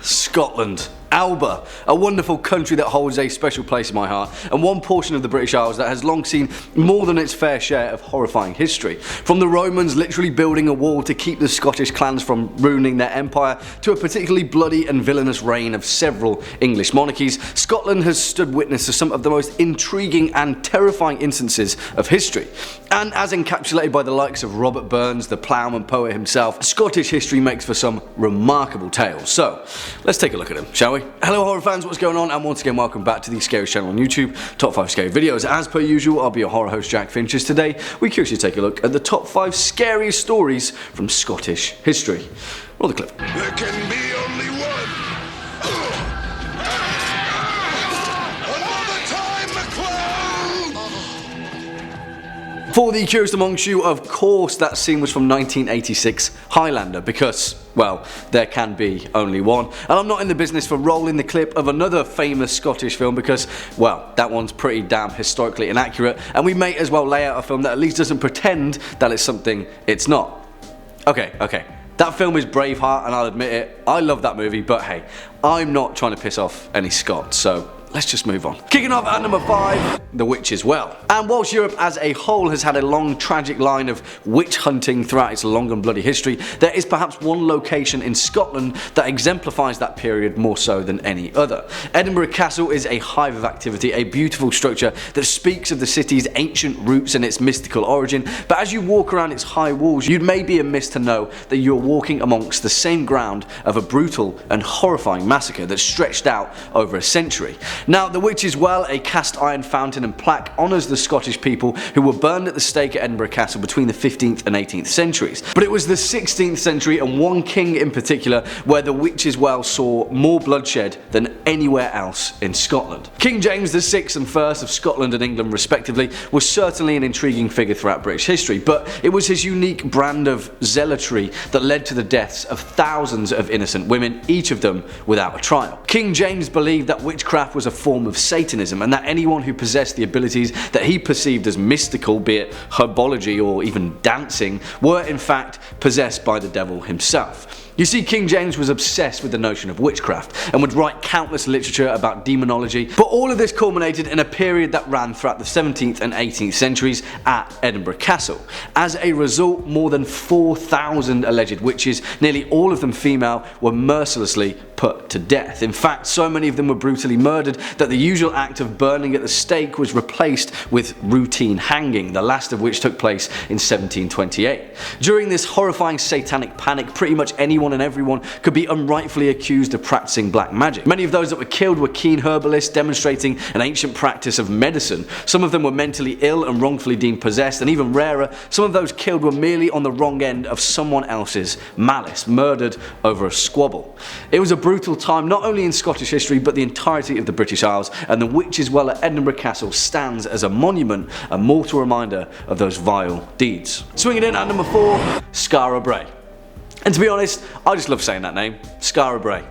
Scotland. Alba, a wonderful country that holds a special place in my heart, and one portion of the British Isles that has long seen more than its fair share of horrifying history. From the Romans literally building a wall to keep the Scottish clans from ruining their empire, to a particularly bloody and villainous reign of several English monarchies, Scotland has stood witness to some of the most intriguing and terrifying instances of history. And as encapsulated by the likes of Robert Burns, the Ploughman Poet himself, Scottish history makes for some remarkable tales. So, let's take a look at them, shall we? Hello horror fans, what's going on? And once again, welcome back to the Scariest channel on YouTube, top 5 scary videos. As per usual, I'll be your horror host Jack Finches. Today, we curiously take a look at the top 5 scariest stories from Scottish history. Roll the clip. There can be only one. Another time, McCloud! For the curious amongst you, of course that scene was from 1986 Highlander, because, well, there can be only one. And I'm not in the business for rolling the clip of another famous Scottish film because, well, that one's pretty damn historically inaccurate, and we may as well lay out a film that at least doesn't pretend that it's something it's not. Okay. That film is Braveheart, and I'll admit it, I love that movie, but hey, I'm not trying to piss off any Scots, so let's just move on. Kicking off at number 5, The Witch's Well. And whilst Europe as a whole has had a long tragic line of witch hunting throughout its long and bloody history, there is perhaps one location in Scotland that exemplifies that period more so than any other. Edinburgh Castle is a hive of activity, a beautiful structure that speaks of the city's ancient roots and its mystical origin, but as you walk around its high walls, you'd may be amiss to know that you're walking amongst the same ground of a brutal and horrifying massacre that stretched out over a century. Now, the Witch's Well, a cast iron fountain and plaque, honours the Scottish people who were burned at the stake at Edinburgh Castle between the 15th and 18th centuries. But it was the 16th century, and one king in particular, where the Witch's Well saw more bloodshed than anywhere else in Scotland. King James VI and I of Scotland and England respectively was certainly an intriguing figure throughout British history, but it was his unique brand of zealotry that led to the deaths of thousands of innocent women, each of them without a trial. King James believed that witchcraft was a form of Satanism, and that anyone who possessed the abilities that he perceived as mystical, be it herbology or even dancing, were in fact possessed by the devil himself. You see, King James was obsessed with the notion of witchcraft and would write countless literature about demonology, but all of this culminated in a period that ran throughout the 17th and 18th centuries at Edinburgh Castle. As a result, more than 4,000 alleged witches, nearly all of them female, were mercilessly put to death. In fact, so many of them were brutally murdered that the usual act of burning at the stake was replaced with routine hanging, the last of which took place in 1728. During this horrifying satanic panic, pretty much anyone and everyone could be unrightfully accused of practicing black magic. Many of those that were killed were keen herbalists demonstrating an ancient practice of medicine. Some of them were mentally ill and wrongfully deemed possessed, and even rarer, some of those killed were merely on the wrong end of someone else's malice, murdered over a squabble. It was a brutal time not only in Scottish history but the entirety of the British Isles, and the Witch's Well at Edinburgh Castle stands as a monument, a mortal reminder of those vile deeds. Swinging in at number 4, SKARA. And to be honest, I just love saying that name, SKARA.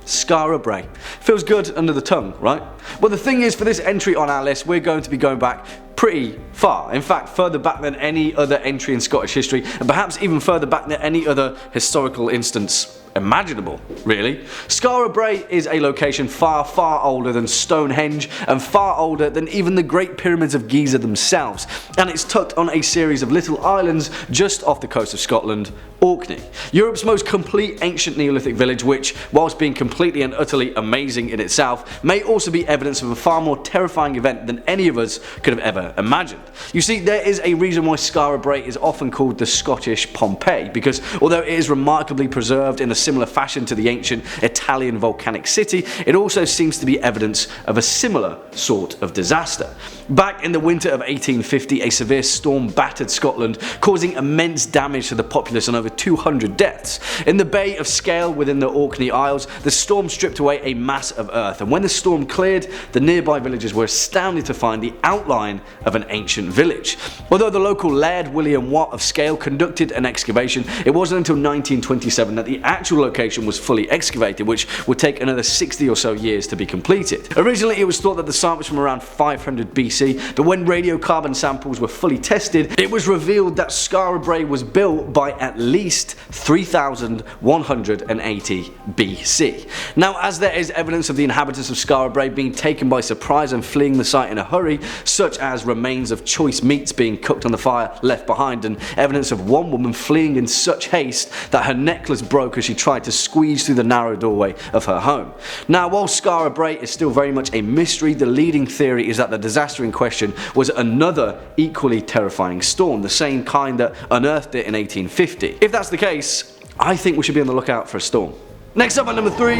SKARA. Feels good under the tongue, right? Well, the thing is, for this entry on our list, we're going to be going back pretty far. In fact, further back than any other entry in Scottish history, and perhaps even further back than any other historical instance imaginable, really. SKARA is a location far older than Stonehenge and far older than even the Great Pyramids of Giza themselves, and it's tucked on a series of little islands just off the coast of Scotland, Orkney. Europe's most complete ancient Neolithic village, which, whilst being completely and utterly amazing in itself, may also be evidence of a far more terrifying event than any of us could have ever imagined. You see, there is a reason why SKARA is often called the Scottish Pompeii, because although it is remarkably preserved in a similar fashion to the ancient Italian volcanic city, it also seems to be evidence of a similar sort of disaster. Back in the winter of 1850, a severe storm battered Scotland, causing immense damage to the populace and over 200 deaths. In the Bay of Scale within the Orkney Isles, the storm stripped away a mass of earth, and when the storm cleared, the nearby villagers were astounded to find the outline of an ancient village. Although the local laird William Watt of Scale conducted an excavation, it wasn't until 1927 that the actual location was fully excavated, which would take another 60 or so years to be completed. Originally it was thought that the site was from around 500 BC, but when radiocarbon samples were fully tested, it was revealed that SKARA was built by at least 3180 BC. Now, as there is evidence of the inhabitants of SKARA being taken by surprise and fleeing the site in a hurry, such as remains of choice meats being cooked on the fire left behind, and evidence of one woman fleeing in such haste that her necklace broke as she tried to squeeze through the narrow doorway of her home. Now, while SKARA is still very much a mystery, the leading theory is that the disaster in question was another equally terrifying storm, the same kind that unearthed it in 1850. If that's the case, I think we should be on the lookout for a storm. Next up at number 3,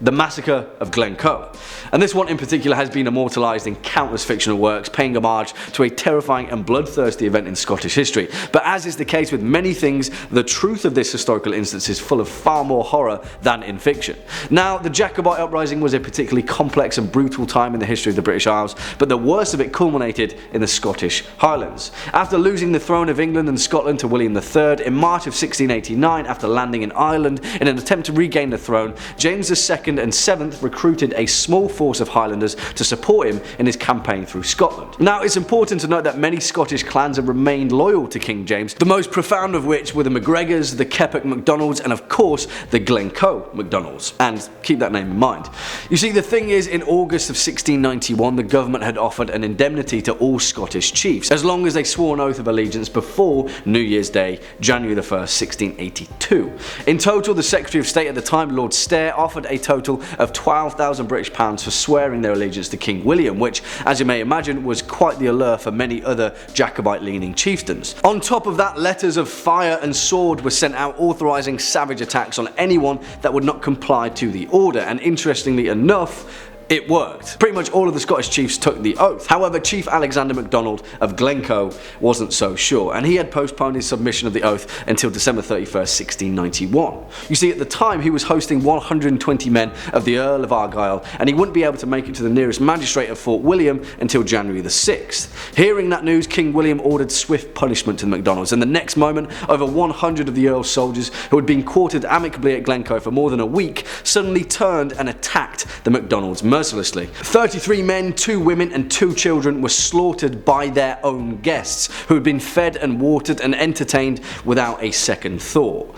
the Massacre of Glencoe. And this one in particular has been immortalised in countless fictional works, paying homage to a terrifying and bloodthirsty event in Scottish history. But as is the case with many things, the truth of this historical instance is full of far more horror than in fiction. Now, the Jacobite uprising was a particularly complex and brutal time in the history of the British Isles, but the worst of it culminated in the Scottish Highlands. After losing the throne of England and Scotland to William III in March of 1689, after landing in Ireland in an attempt to regain the throne, James II and VII recruited a small force of Highlanders to support him in his campaign through Scotland. Now, it's important to note that many Scottish clans have remained loyal to King James, the most profound of which were the MacGregors, the Keppoch MacDonalds, and of course the Glencoe MacDonalds. And keep that name in mind. You see, the thing is, in August of 1691 the government had offered an indemnity to all Scottish chiefs as long as they swore an oath of allegiance before New Year's Day, January the 1st, 1682. In total, the Secretary of State at the time, Lord Stair, offered a total of £12,000 British for swearing their allegiance to King William, which, as you may imagine, was quite the allure for many other Jacobite-leaning chieftains. On top of that, letters of fire and sword were sent out authorising savage attacks on anyone that would not comply to the order, and interestingly enough, it worked. Pretty much all of the Scottish chiefs took the oath. However, Chief Alexander MacDonald of Glencoe wasn't so sure, and he had postponed his submission of the oath until December 31st, 1691. You see, at the time he was hosting 120 men of the Earl of Argyll, and he wouldn't be able to make it to the nearest magistrate of Fort William until January the 6th. Hearing that news, King William ordered swift punishment to the MacDonalds, and the next moment, over 100 of the Earl's soldiers, who had been quartered amicably at Glencoe for more than a week, suddenly turned and attacked the MacDonalds mercilessly. 33 men, 2 women and 2 children were slaughtered by their own guests, who had been fed and watered and entertained without a second thought.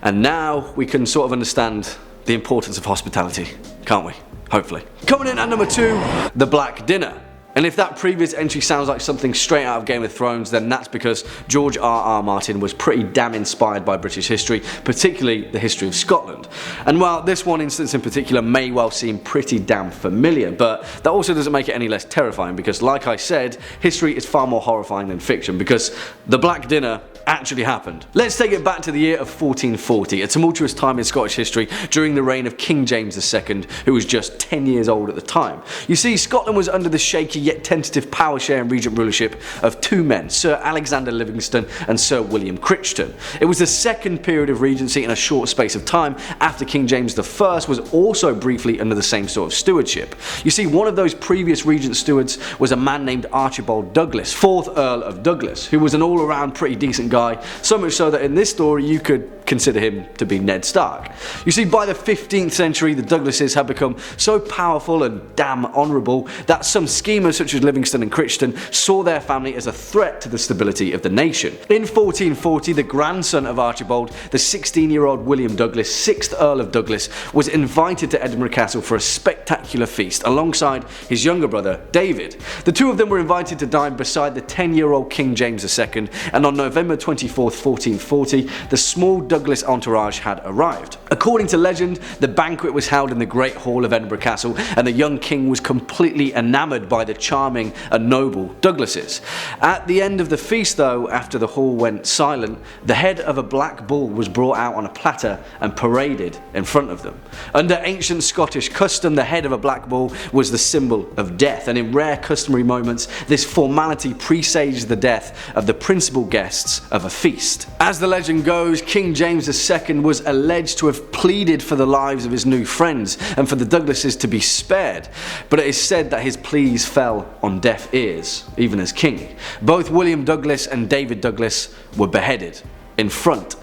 And now we can sort of understand the importance of hospitality, can't we? Hopefully. Coming in at number 2, the Black Dinner. And if that previous entry sounds like something straight out of Game of Thrones, then that's because George R.R. Martin was pretty damn inspired by British history, particularly the history of Scotland. And while this one instance in particular may well seem pretty damn familiar, but that also doesn't make it any less terrifying, because like I said, history is far more horrifying than fiction, because the Black Dinner actually happened. Let's take it back to the year of 1440, a tumultuous time in Scottish history during the reign of King James II, who was just 10 years old at the time. You see, Scotland was under the shaky yet tentative power share and regent rulership of 2 men, Sir Alexander Livingston and Sir William Crichton. It was the second period of regency in a short space of time after King James I was also briefly under the same sort of stewardship. You see, one of those previous regent stewards was a man named Archibald Douglas, 4th Earl of Douglas, who was an all-around pretty decent guy, so much so that in this story you could consider him to be Ned Stark. You see, by the 15th century the Douglases had become so powerful and damn honourable that some schemers such as Livingston and Crichton saw their family as a threat to the stability of the nation. In 1440, the grandson of Archibald, the 16-year-old William Douglas, 6th Earl of Douglas, was invited to Edinburgh Castle for a spectacular feast alongside his younger brother David. The two of them were invited to dine beside the 10-year-old King James II, and on November 24th, 1440, the small Douglas entourage had arrived. According to legend, the banquet was held in the Great Hall of Edinburgh Castle, and the young king was completely enamoured by the charming and noble Douglases. At the end of the feast though, after the hall went silent, the head of a black bull was brought out on a platter and paraded in front of them. Under ancient Scottish custom, the head of a black bull was the symbol of death, and in rare customary moments, this formality presaged the death of the principal guests of a feast. As the legend goes, King James James II was alleged to have pleaded for the lives of his new friends and for the Douglases to be spared, but it is said that his pleas fell on deaf ears, even as king. Both William Douglas and David Douglas were beheaded in front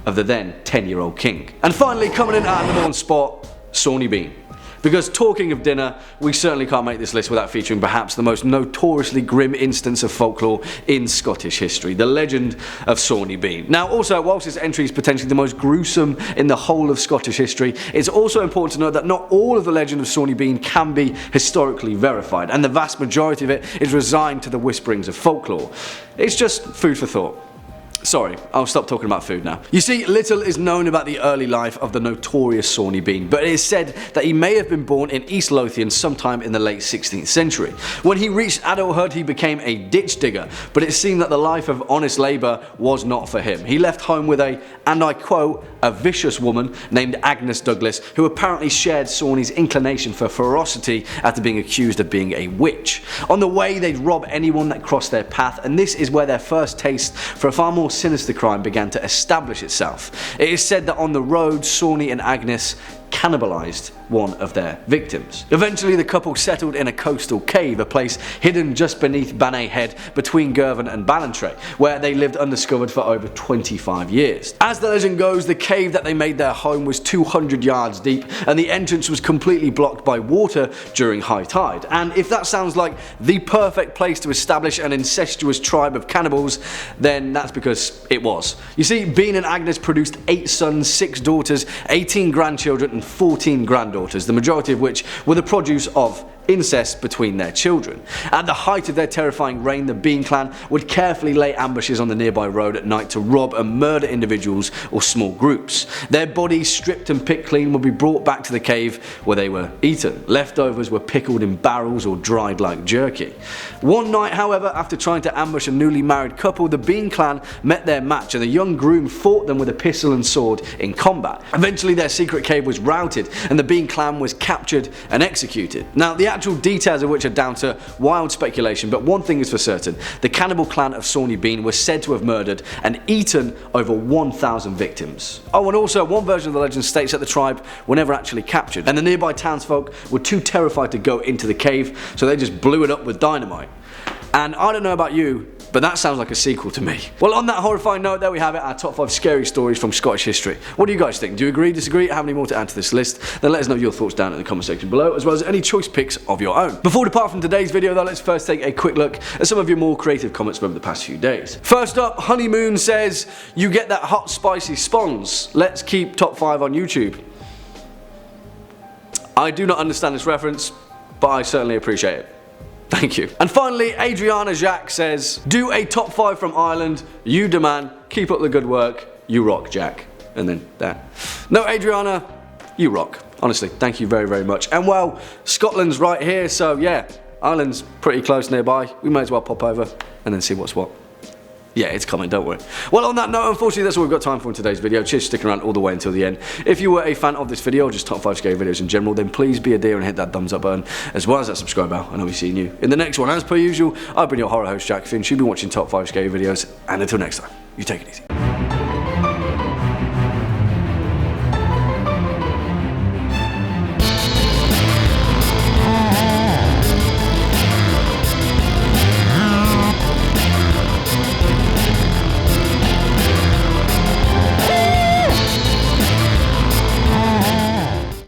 of the then 10-year-old king. And finally, coming in at number 1 spot, Sawney Bean. Because talking of dinner, we certainly can't make this list without featuring perhaps the most notoriously grim instance of folklore in Scottish history, the legend of Sawney Bean. Now also, whilst this entry is potentially the most gruesome in the whole of Scottish history, it's also important to note that not all of the legend of Sawney Bean can be historically verified, and the vast majority of it is resigned to the whisperings of folklore. It's just food for thought. Sorry, I'll stop talking about food now. You see, little is known about the early life of the notorious Sawney Bean, but it is said that he may have been born in East Lothian sometime in the late 16th century. When he reached adulthood, he became a ditch digger, but it seemed that the life of honest labour was not for him. He left home with a, and I quote, a vicious woman named Agnes Douglas, who apparently shared Sawney's inclination for ferocity after being accused of being a witch. On the way, they'd rob anyone that crossed their path, and this is where their first taste for a far more sinister crime began to establish itself. It is said that on the road, Sawney and Agnes cannibalized one of their victims. Eventually the couple settled in a coastal cave, a place hidden just beneath Banay Head between Girvan and Ballantrae, where they lived undiscovered for over 25 years. As the legend goes, the cave that they made their home was 200 yards deep, and the entrance was completely blocked by water during high tide. And if that sounds like the perfect place to establish an incestuous tribe of cannibals, then that's because it was. You see, Bean and Agnes produced 8 sons, 6 daughters, 18 grandchildren and 14 granddaughters, the majority of which were the produce of incest between their children. At the height of their terrifying reign, the Bean clan would carefully lay ambushes on the nearby road at night to rob and murder individuals or small groups. Their bodies, stripped and picked clean, would be brought back to the cave where they were eaten. Leftovers were pickled in barrels or dried like jerky. One night, however, after trying to ambush a newly married couple, the Bean clan met their match and the young groom fought them with a pistol and sword in combat. Eventually their secret cave was routed and the Bean clan was captured and executed. Now, the actual details of which are down to wild speculation, but one thing is for certain: the cannibal clan of Sawney Bean was said to have murdered and eaten over 1,000 victims. Oh, and also one version of the legend states that the tribe were never actually captured, and the nearby townsfolk were too terrified to go into the cave, so they just blew it up with dynamite. And I don't know about you, but that sounds like a sequel to me. Well, on that horrifying note, there we have it, our top 5 scary stories from Scottish history. What do you guys think? Do you agree, disagree? Have any more to add to this list? Then let us know your thoughts down in the comment section below, as well as any choice picks of your own. Before we depart from today's video though, let's first take a quick look at some of your more creative comments from over the past few days. First up, Honeymoon says, "You get that hot spicy spons. Let's keep top 5 on YouTube." I do not understand this reference, but I certainly appreciate it. Thank you. And finally, Adriana Jacques says, "Do a top 5 from Ireland. You demand. Keep up the good work. You rock, Jack." And then that. No, Adriana, you rock. Honestly, thank you very, very much. And well, Scotland's right here, so yeah, Ireland's pretty close nearby. We may as well pop over and then see what's what. Yeah, it's coming, don't worry. Well, on that note, unfortunately, that's all we've got time for in today's video. Cheers for sticking around all the way until the end. If you were a fan of this video, or just top 5 scary videos in general, then please be a dear and hit that thumbs up button, as well as that subscribe bell, and I'll be seeing you in the next one. As per usual, I've been your horror host, Jack Finch. You've been watching top 5 scary videos, and until next time, you take it easy.